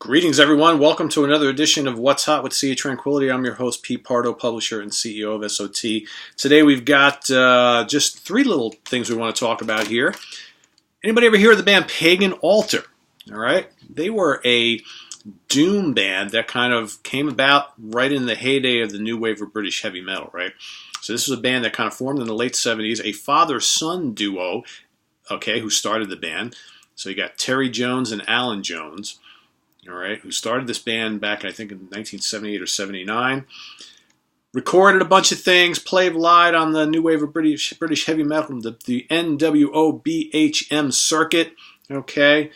Greetings, everyone. Welcome to another edition of What's Hot with Sea of Tranquility. I'm your host, Pete Pardo, publisher and CEO of SOT. Today we've got just three little things we want to talk about here. Anybody ever hear of the band Pagan Altar? All right. They were a doom band that kind of came about right in the heyday of the new wave of British heavy metal, right? So this was a band that kind of formed in the late 70s, a father-son duo, okay, who started the band. So you got Terry Jones and Alan Jones. All right, who started this band back, I think, in 1978 or 79. Recorded a bunch of things, played live on the new wave of British heavy metal, the NWOBHM circuit, okay,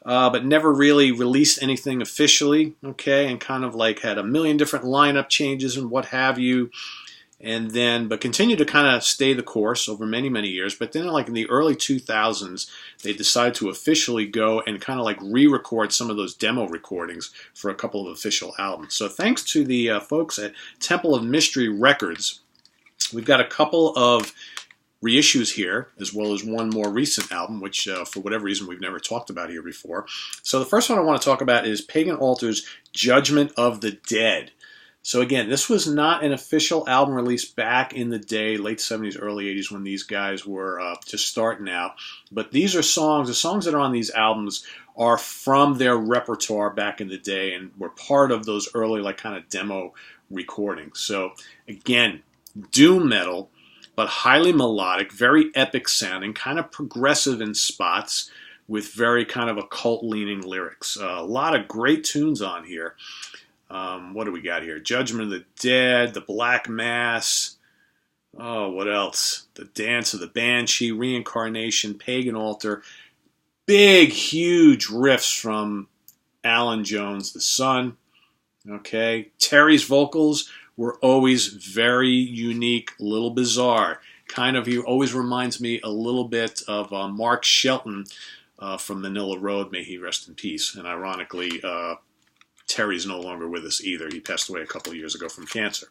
but never really released anything officially, okay, and kind of like had a million different lineup changes and what have you. And then, but continued to kind of stay the course over many, many years. But then, like in the early 2000s, they decided to officially go and kind of like re-record some of those demo recordings for a couple of official albums. So thanks to the folks at Temple of Mystery Records, we've got a couple of reissues here, as well as one more recent album, which for whatever reason we've never talked about here before. So the first one I want to talk about is Pagan Altar's Judgment of the Dead. So again, this was not an official album released back in the day, late 70s, early 80s, when these guys were just starting out. But these are songs, the songs that are on these albums are from their repertoire back in the day and were part of those early, like, kind of demo recordings. So again, doom metal, but highly melodic, very epic sounding, kind of progressive in spots with very kind of occult-leaning lyrics. A lot of great tunes on here. What do we got here? Judgment of the Dead, The Black Mass. Oh, what else? The Dance of the Banshee, Reincarnation, Pagan Altar. Big, huge riffs from Alan Jones, the son. Okay. Terry's vocals were always very unique, a little bizarre. Kind of, he always reminds me a little bit of Mark Shelton from Manila Road. May he rest in peace. And ironically, Terry's no longer with us either. He passed away a couple of years ago from cancer.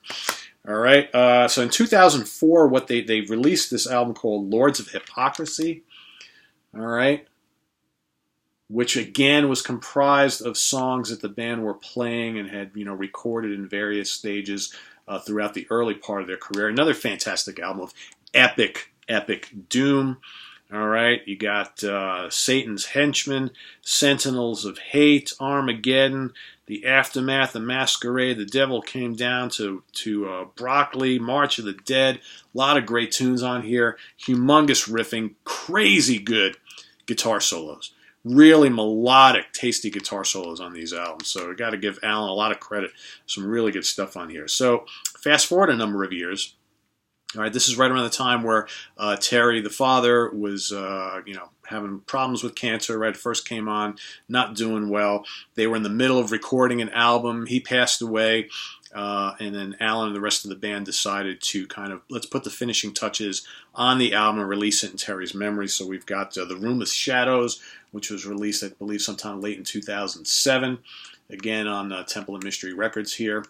All right. So in 2004, they released this album called Lords of Hypocrisy. All right. Which again was comprised of songs that the band were playing and had, recorded in various stages throughout the early part of their career. Another fantastic album of epic doom. All right, you got Satan's Henchmen, Sentinels of Hate, Armageddon, The Aftermath, The Masquerade, The Devil Came Down to Broccoli, March of the Dead. A lot of great tunes on here. Humongous riffing, crazy good guitar solos. Really melodic, tasty guitar solos on these albums. So I got to give Alan a lot of credit. Some really good stuff on here. So fast forward a number of years. All right, this is right around the time where Terry, the father, was, having problems with cancer, right? First came on, not doing well. They were in the middle of recording an album. He passed away, and then Alan and the rest of the band decided to kind of, let's put the finishing touches on the album and release it in Terry's memory. So we've got The Room with Shadows, which was released, I believe, sometime late in 2007. Again, on Temple of Mystery Records here.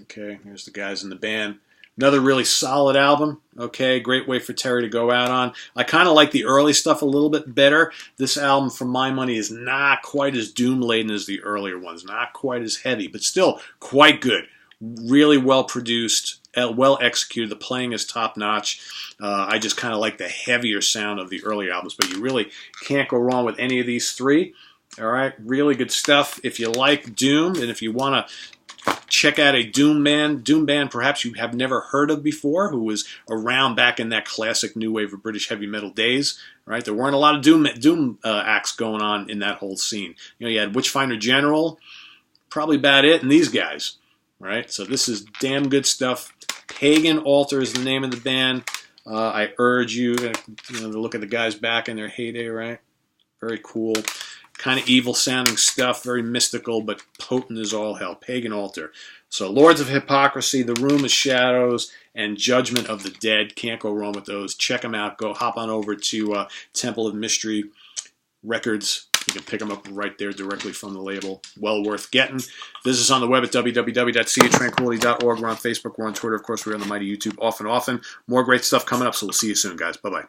Okay, here's the guys in the band. Another really solid album, okay, great way for Terry to go out on. I kind of like the early stuff a little bit better. This album, for my money, is not quite as doom-laden as the earlier ones, not quite as heavy, but still quite good. Really well-produced, well-executed. The playing is top-notch. I just kind of like the heavier sound of the earlier albums, but you really can't go wrong with any of these three. All right, really good stuff. If you like doom and if you want to check out a doom band perhaps you have never heard of before, who was around back in that classic new wave of British heavy metal days. Right, there weren't a lot of doom acts going on in that whole scene. You had Witchfinder General, probably about it, and these guys. Right, so this is damn good stuff. Pagan Altar is the name of the band. I urge you to look at the guys back in their heyday. Right, very cool. Kind of evil sounding stuff, very mystical, but potent as all hell. Pagan Altar. So Lords of Hypocrisy, The Room with Shadows, and Judgment of the Dead. Can't go wrong with those. Check them out. Go hop on over to Temple of Mystery Records. You can pick them up right there directly from the label. Well worth getting. Visit us on the web at www.seatranquility.org. We're on Facebook. We're on Twitter. Of course, we're on the mighty YouTube often. More great stuff coming up, so we'll see you soon, guys. Bye-bye.